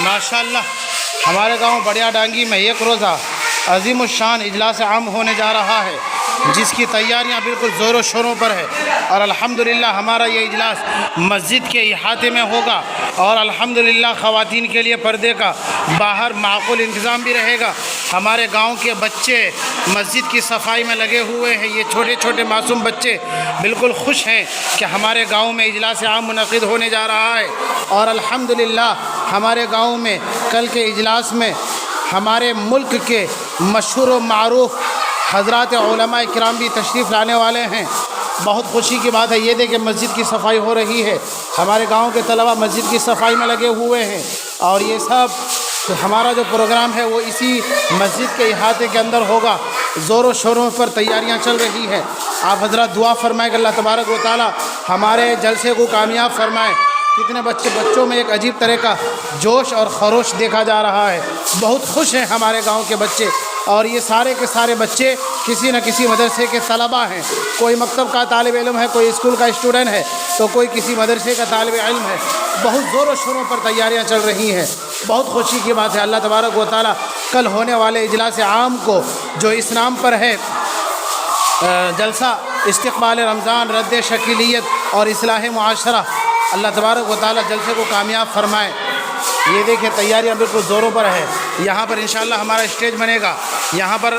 माशाअल्लाह हमारे गांव बढ़िया डांगी में एक रोज़ा अजीम शान इजलास आम होने जा रहा है, जिसकी तैयारियां बिल्कुल ज़ोरों शोरों पर है। और अल्हम्दुलिल्लाह हमारा ये इजलास मस्जिद के इहाते में होगा और अल्हम्दुलिल्लाह ख़वातीन के लिए पर्दे का बाहर माक़ूल इंतज़ाम भी रहेगा। हमारे गांव के बच्चे मस्जिद की सफाई में लगे हुए हैं। ये छोटे छोटे मासूम बच्चे बिल्कुल खुश हैं कि हमारे गांव में इजलास आम मुनक़िद होने जा रहा है। और अल्हम्दुलिल्लाह हमारे गांव में कल के इजलास में हमारे मुल्क के मशहूर व मारूफ़ हज़रात उलमा इकराम भी तशरीफ़ लाने वाले हैं। बहुत खुशी की बात है। ये देखिए मस्जिद की सफाई हो रही है, हमारे गांव के तलबा मस्जिद की सफाई में लगे हुए हैं। और ये सब हमारा जो प्रोग्राम है वो इसी मस्जिद के इहाते के अंदर होगा। ज़ोरों शोरों पर तैयारियां चल रही हैं। आप हज़रत दुआ फरमाएं कि अल्लाह तबारक व तआला हमारे जलसे को कामयाब फरमाए। कितने बच्चों में एक अजीब तरह का जोश और खरोश देखा जा रहा है। बहुत खुश हैं हमारे गांव के बच्चे। और ये सारे के सारे बच्चे किसी न किसी मदरसे के तलबा हैं। कोई मकतब का तालिब इल्म है, कोई स्कूल का स्टूडेंट है, तो कोई किसी मदरसे का तालिब इल्म है। बहुत ज़ोरों शोरों पर तैयारियां चल रही हैं। बहुत खुशी की बात है। अल्लाह तबारक व तआला कल होने वाले इजलास आम को जो इस नाम पर है जलसा इस्तिक़बाल रमज़ान, रद्द शकीलियत और इस्लाह मुआशरा, अल्लाह तबारक व तआला जलसे को कामयाब फरमाए। ये देखिए तैयारियां बिल्कुल ज़ोरों पर है। यहाँ पर इंशाअल्लाह हमारा स्टेज बनेगा, यहाँ पर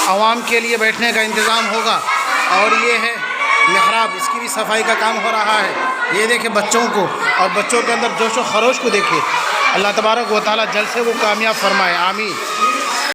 आवाम के लिए बैठने का इंतज़ाम होगा। और ये है मेहराब, इसकी भी सफाई का काम हो रहा है। ये देखिए बच्चों को और बच्चों के अंदर जोश व खरोश को देखिए। अल्लाह तबारक व तआला जलसे को कामयाब फरमाए, आमीन।